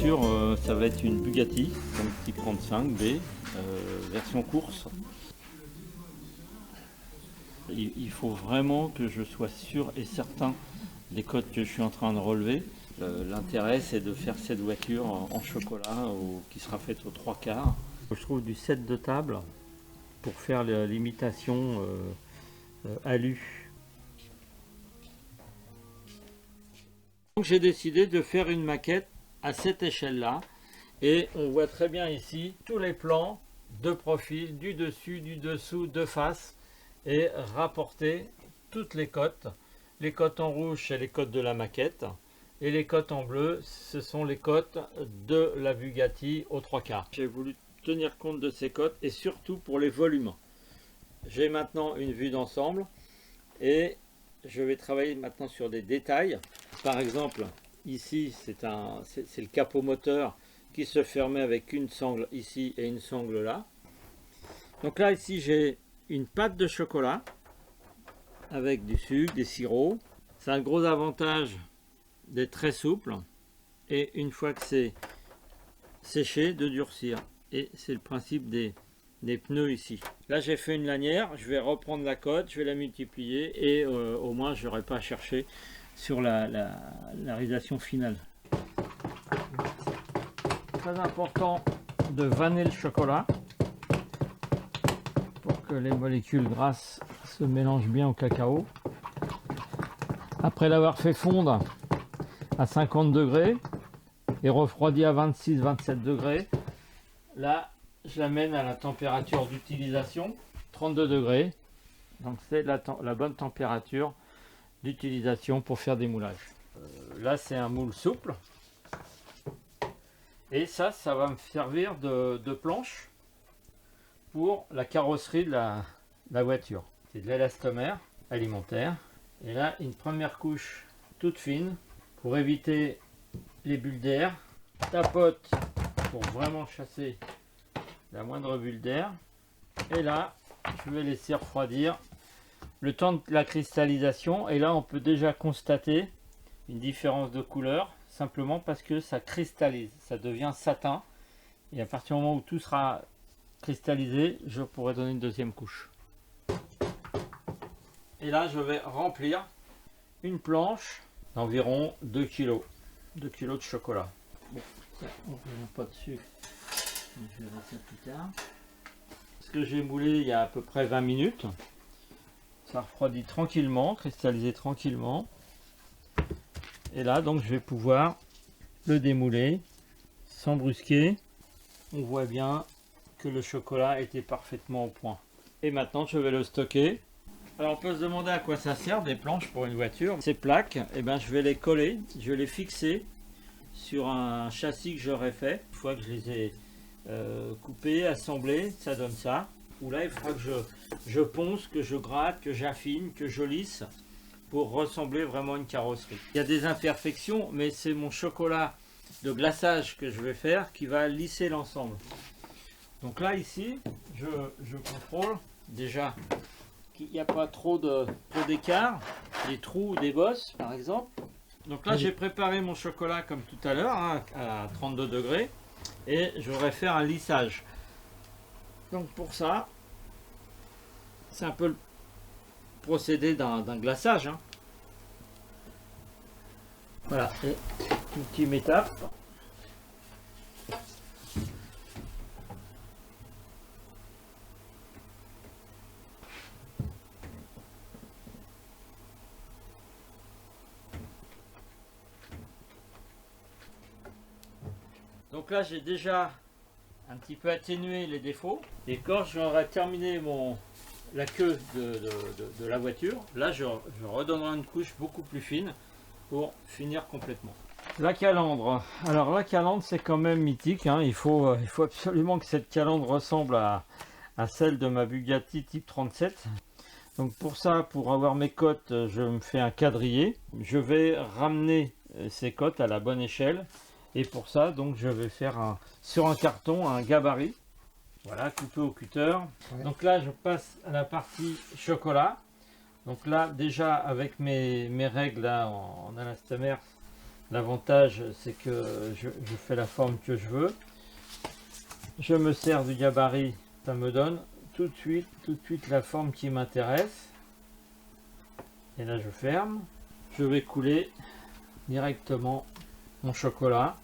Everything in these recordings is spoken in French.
voiture, ça va être une Bugatti, donc type 35B, version course. Il faut vraiment que je sois sûr et certain des cotes que je suis en train de relever. L'intérêt, c'est de faire cette voiture en chocolat qui sera faite aux 3/4. Je trouve du set de table pour faire l'imitation alu. Donc j'ai décidé de faire une maquette à cette échelle-là. Et on voit très bien ici tous les plans de profil, du dessus, du dessous, de face, et rapporter toutes les cotes. Les cotes en rouge, c'est les cotes de la maquette, et les cotes en bleu, ce sont les cotes de la Bugatti aux 3/4. J'ai voulu tenir compte de ces cotes, et surtout pour les volumes. J'ai maintenant une vue d'ensemble, et je vais travailler maintenant sur des détails. Par exemple, ici, c'est le capot moteur qui se fermait avec une sangle ici et une sangle là. Donc là, ici, j'ai une pâte de chocolat avec du sucre, des sirops. C'est un gros avantage d'être très souple, et une fois que c'est séché, de durcir. Et c'est le principe des pneus ici. Là, j'ai fait une lanière, je vais reprendre la cote, je vais la multiplier, et au moins je n'aurai pas à chercher sur la réalisation finale. Très important de vanner le chocolat pour que les molécules grasses se mélangent bien au cacao. Après l'avoir fait fondre à 50 degrés et refroidi à 26-27 degrés, là je l'amène à la température d'utilisation, 32 degrés. Donc c'est la bonne température d'utilisation pour faire des moulages. Là c'est un moule souple. Et ça va me servir de planche pour la carrosserie de la voiture. C'est de l'élastomère alimentaire. Et là, une première couche toute fine pour éviter les bulles d'air. Tapote pour vraiment chasser la moindre bulle d'air. Et là, je vais laisser refroidir le temps de la cristallisation. Et là, on peut déjà constater une différence de couleur, simplement parce que ça cristallise, ça devient satin. Et à partir du moment où tout sera cristallisé, je pourrai donner une deuxième couche. Et là, je vais remplir une planche d'environ 2 kg. 2 kg de chocolat. Bon, ça, on ne revient pas dessus. Donc, je verrai ça plus tard. Ce que j'ai moulé il y a à peu près 20 minutes. Ça refroidit tranquillement, cristallisé tranquillement. Et là, donc, je vais pouvoir le démouler sans brusquer. On voit bien que le chocolat était parfaitement au point. Et maintenant, je vais le stocker. Alors, on peut se demander à quoi ça sert des planches pour une voiture. Ces plaques, eh ben, je vais les coller, je vais les fixer sur un châssis que j'aurais fait. Une fois que je les ai coupés, assemblés, ça donne ça. Ou là, il faudra que je ponce, que je gratte, que j'affine, que je lisse pour ressembler vraiment à une carrosserie. Il y a des imperfections, mais c'est mon chocolat de glaçage que je vais faire qui va lisser l'ensemble. Donc là, ici, je contrôle déjà qu'il n'y a pas trop d'écart, des trous ou des bosses par exemple. Donc là, j'ai préparé mon chocolat comme tout à l'heure, hein, à 32 degrés, et je voudrais faire un lissage. Donc pour ça, c'est un peu le procédé d'un glaçage. Hein. Voilà, et ultime étape. Donc là, j'ai déjà un petit peu atténué les défauts. Et quand j'aurai terminé la queue de la voiture, là, je redonnerai une couche beaucoup plus fine pour finir complètement. La calandre. Alors la calandre, c'est quand même mythique. Hein. Il faut absolument que cette calandre ressemble à celle de ma Bugatti type 37. Donc pour ça, pour avoir mes cotes, je me fais un quadrillé. Je vais ramener ces cotes à la bonne échelle. Et pour ça, donc, je vais faire sur un carton un gabarit. Voilà, coupé au cutter. Ouais. Donc là, je passe à la partie chocolat. Donc là, déjà, avec mes règles là, en élastomère, L'avantage, c'est que je fais la forme que je veux. Je me sers du gabarit, ça me donne tout de suite la forme qui m'intéresse. Et là, je ferme. Je vais couler directement mon chocolat.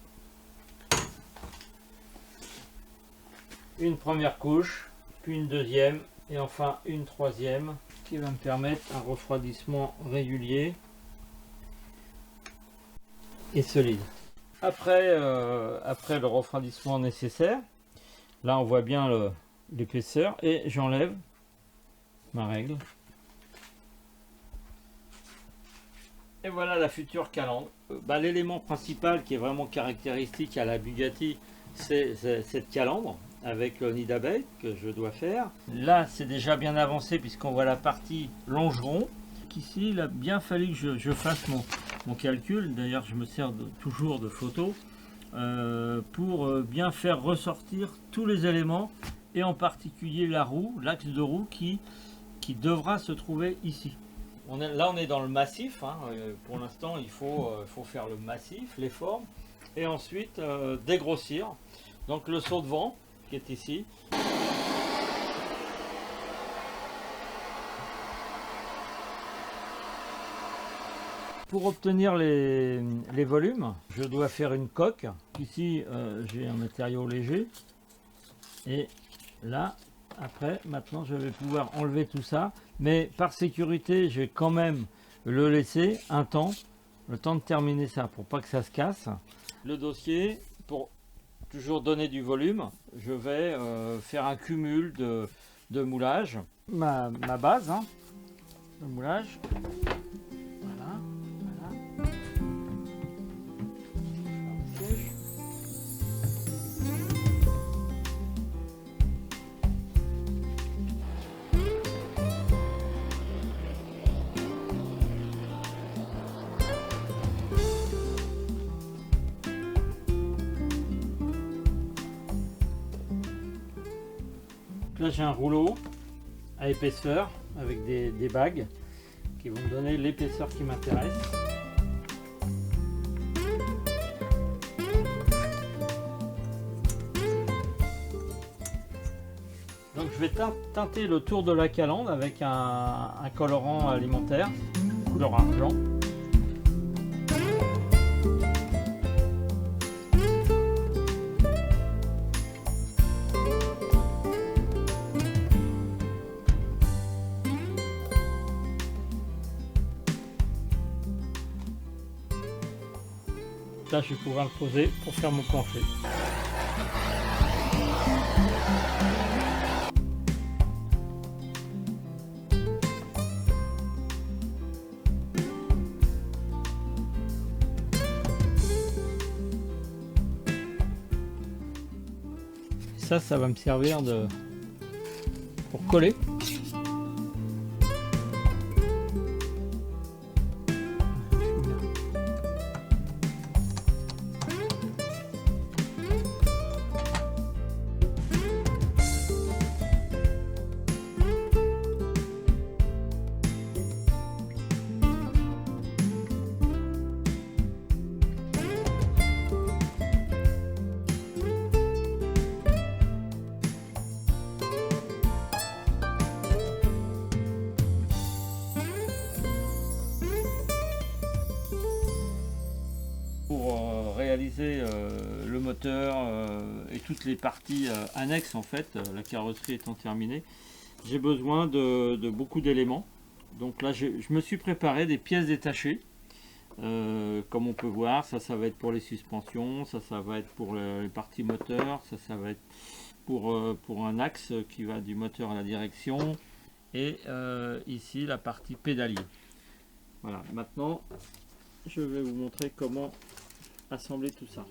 Une première couche, puis une deuxième, et enfin une troisième, qui va me permettre un refroidissement régulier et solide. Après le refroidissement nécessaire, là on voit bien l'épaisseur, et j'enlève ma règle. Et voilà la future calandre. L'élément principal qui est vraiment caractéristique à la Bugatti, c'est cette calandre avec le nid d'abeille que je dois faire. Là c'est déjà bien avancé puisqu'on voit la partie longeron. Ici il a bien fallu que je fasse mon calcul. D'ailleurs je me sers toujours de photos pour bien faire ressortir tous les éléments, et en particulier la roue, l'axe de roue qui devra se trouver ici. Là on est dans le massif, hein. Pour l'instant il faut faire le massif, les formes, et ensuite dégrossir. Donc le saut de vent qui est ici. Pour obtenir les volumes, je dois faire une coque. Ici j'ai un matériau léger, et là maintenant je vais pouvoir enlever tout ça, mais par sécurité je vais quand même le laisser un temps, le temps de terminer ça pour pas que ça se casse. Le dossier, pour toujours donner du volume, je vais faire un cumul de moulage. Ma base, hein, de moulage. Voilà. Là j'ai un rouleau à épaisseur avec des bagues qui vont me donner l'épaisseur qui m'intéresse. Donc je vais teinter le tour de la calandre avec un colorant alimentaire, couleur argent. Là, je vais pouvoir le poser pour faire mon plancher. Ça va me servir pour coller. Pour réaliser le moteur et toutes les parties annexes, en fait, la carrosserie étant terminée, j'ai besoin de beaucoup d'éléments. Donc là je me suis préparé des pièces détachées, comme on peut voir. Ça va être pour les suspensions, ça va être pour les parties moteur, ça va être pour un axe qui va du moteur à la direction, et ici la partie pédalier. Voilà, maintenant je vais vous montrer comment assembler tout ça.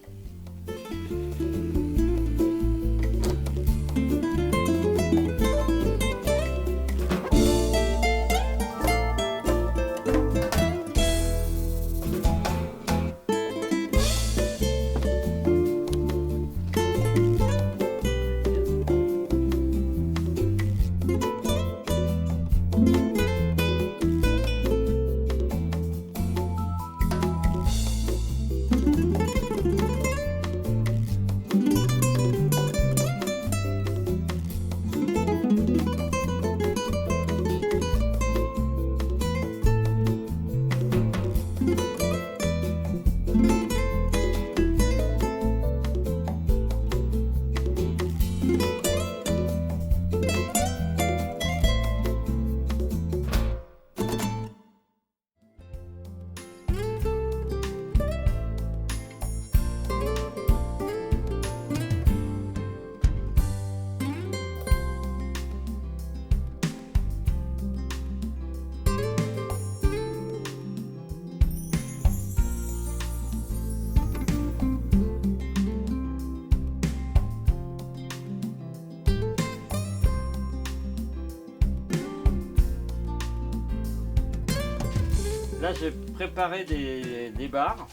Là j'ai préparé des barres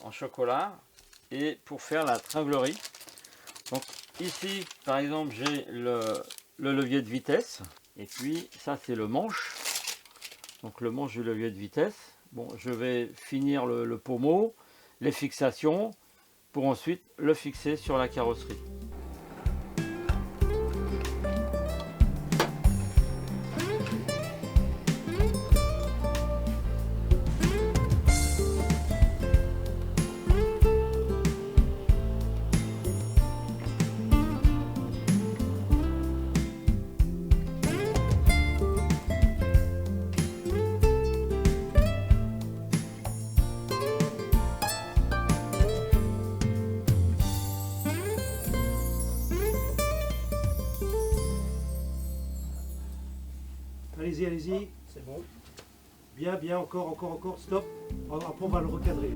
en chocolat et pour faire la tringlerie. Donc ici par exemple j'ai le levier de vitesse et puis ça c'est le manche. Donc le manche du levier de vitesse. Bon, je vais finir le pommeau, les fixations pour ensuite le fixer sur la carrosserie. Allez-y, allez-y. C'est bon. Bien, bien, encore, stop. Après, on va le recadrer.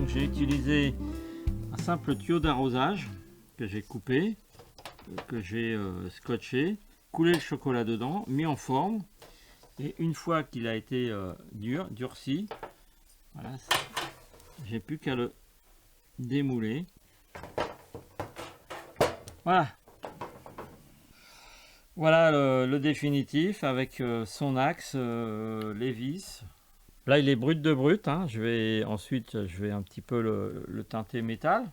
J'ai utilisé un simple tuyau d'arrosage que j'ai coupé, que j'ai scotché, coulé le chocolat dedans, mis en forme et une fois qu'il a été durci, voilà, j'ai plus qu'à le démouler. Voilà le définitif avec son axe, les vis. Là, il est brut de brut. Hein. Ensuite, je vais un petit peu le teinter métal.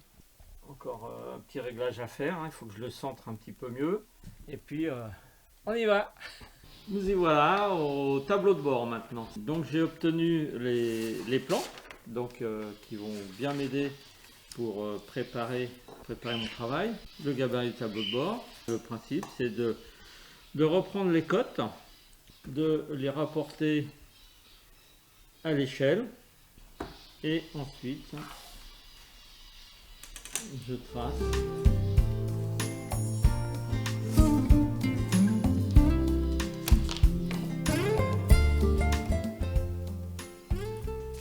Encore un petit réglage à faire. Hein. Il faut que je le centre un petit peu mieux. Et puis, on y va. Nous y voilà au tableau de bord maintenant. Donc, j'ai obtenu les plans donc, qui vont bien m'aider pour préparer mon travail. Le gabarit du tableau de bord. Le principe, c'est de reprendre les cotes, de les rapporter à l'échelle et ensuite je trace.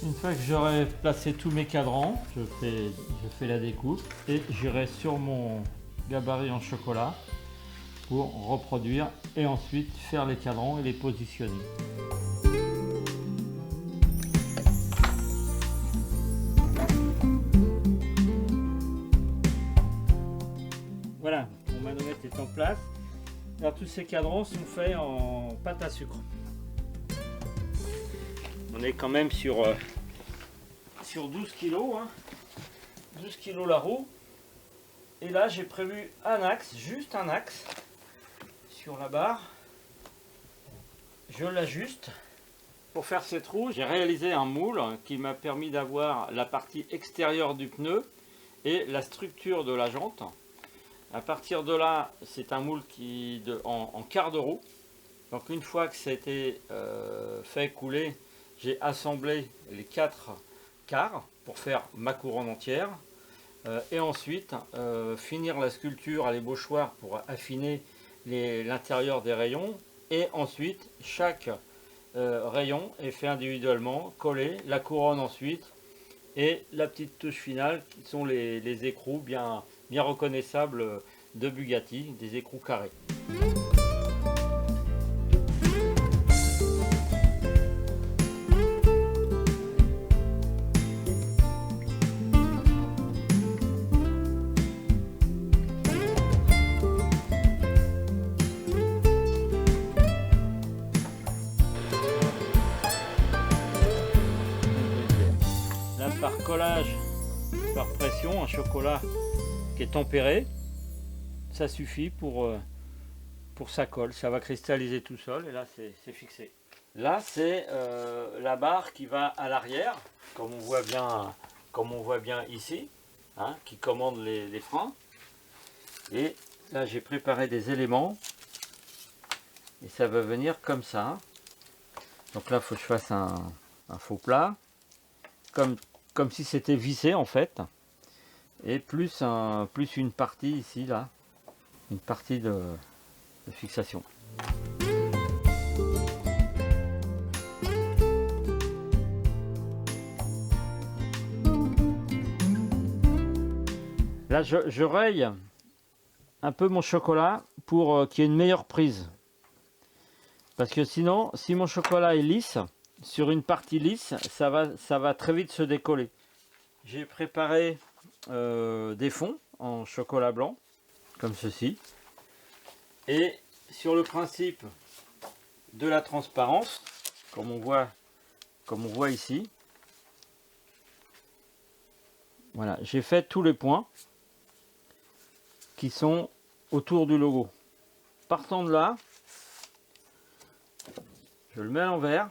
Une fois que j'aurai placé tous mes cadrans, je fais la découpe et j'irai sur mon gabarit en chocolat pour reproduire et ensuite faire les cadrans et les positionner. Voilà, mon manomètre est en place. Alors tous ces cadrans sont faits en pâte à sucre. On est quand même sur 12 kg, hein. 12 kg la roue. Et là j'ai prévu un axe, juste un axe sur la barre. Je l'ajuste. Pour faire cette roue, j'ai réalisé un moule qui m'a permis d'avoir la partie extérieure du pneu et la structure de la jante. À partir de là, c'est un moule en quart de roue. Donc une fois que ça a été fait couler, j'ai assemblé les 4 quarts pour faire ma couronne entière. Et ensuite, finir la sculpture à l'ébauchoir pour affiner l'intérieur des rayons. Et ensuite, chaque rayon est fait individuellement, collé, la couronne ensuite. Et la petite touche finale qui sont les écrous bien reconnaissables de Bugatti, des écrous carrés. Là par collage par pression, un chocolat qui est tempéré, ça suffit pour ça colle, ça va cristalliser tout seul et là c'est fixé. Là c'est la barre qui va à l'arrière, comme on voit bien ici, hein, qui commande les freins. Et là j'ai préparé des éléments et ça va venir comme ça. Donc là il faut que je fasse un faux plat, comme si c'était vissé en fait, et plus une partie ici là, une partie de fixation. Là je raye un peu mon chocolat pour qu'il y ait une meilleure prise. Parce que sinon, si mon chocolat est lisse, sur une partie lisse, ça va très vite se décoller. J'ai préparé des fonds en chocolat blanc, comme ceci. Et sur le principe de la transparence, comme on voit ici, voilà, j'ai fait tous les points qui sont autour du logo. Partant de là, je le mets à l'envers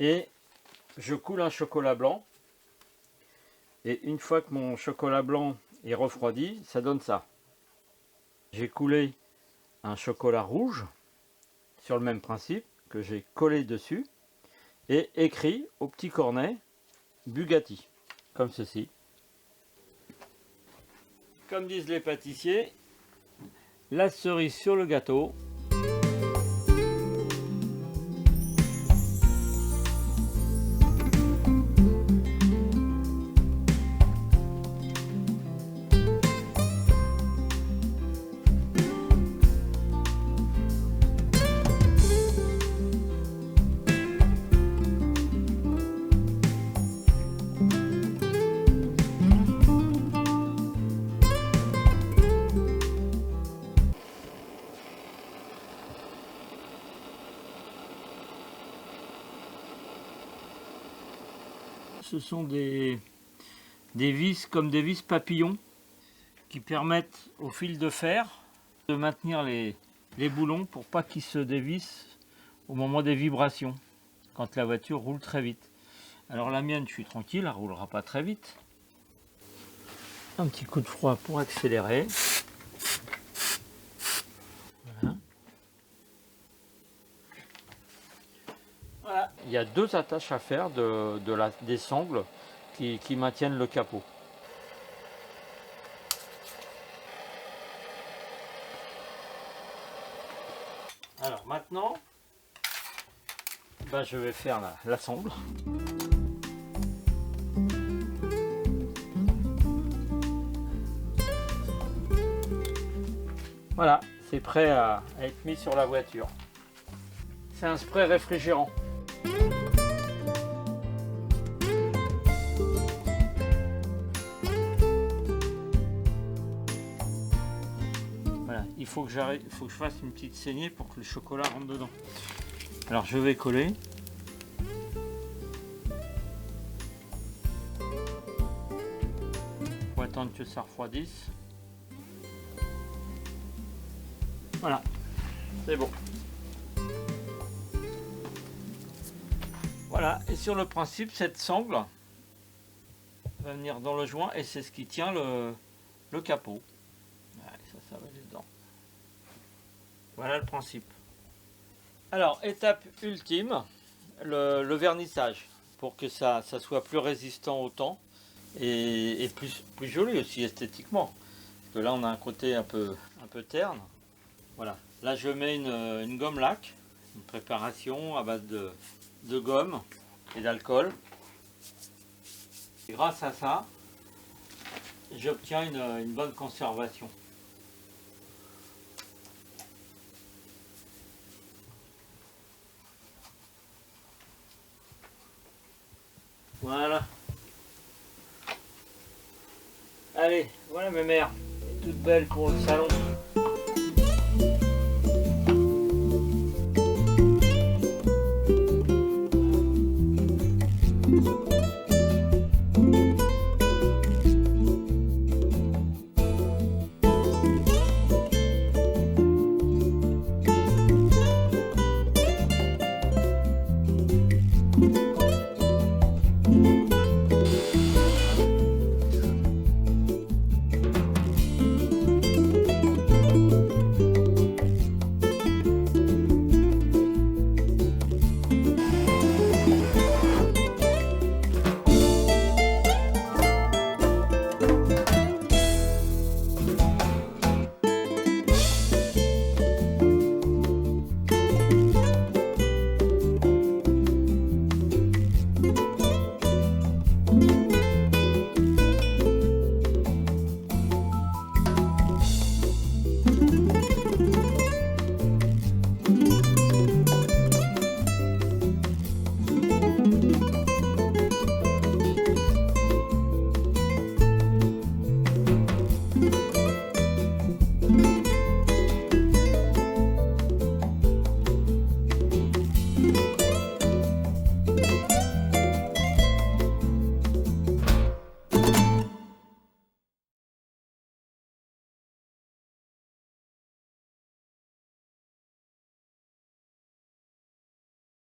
et je coule un chocolat blanc. Et une fois que mon chocolat blanc est refroidi, ça donne ça. J'ai coulé un chocolat rouge sur le même principe que j'ai collé dessus et écrit au petit cornet Bugatti, comme ceci. Comme disent les pâtissiers, la cerise sur le gâteau. Ce sont des vis comme des vis papillons qui permettent au fil de fer de maintenir les boulons pour pas qu'ils se dévissent au moment des vibrations quand la voiture roule très vite. Alors la mienne, je suis tranquille, elle ne roulera pas très vite. Un petit coup de froid pour accélérer. Voilà. Voilà. Il y a deux attaches à faire des sangles qui maintiennent le capot. Alors maintenant, je vais faire la sangle. Voilà, c'est prêt à être mis sur la voiture. C'est un spray réfrigérant. Voilà, il faut que je fasse une petite saignée pour que le chocolat rentre dedans. Alors je vais coller. Faut attendre que ça refroidisse. Voilà, c'est bon. Voilà, et sur le principe, cette sangle va venir dans le joint et c'est ce qui tient le capot. Allez, ça va dedans. Voilà le principe. Alors, étape ultime, le vernissage, pour que ça soit plus résistant au temps et plus joli aussi esthétiquement. Parce que là, on a un côté un peu terne. Voilà, là je mets une gomme laque, une préparation à base de gomme et d'alcool. Et grâce à ça, j'obtiens une bonne conservation. Voilà. Allez, voilà mes mères, toute belle pour le salon.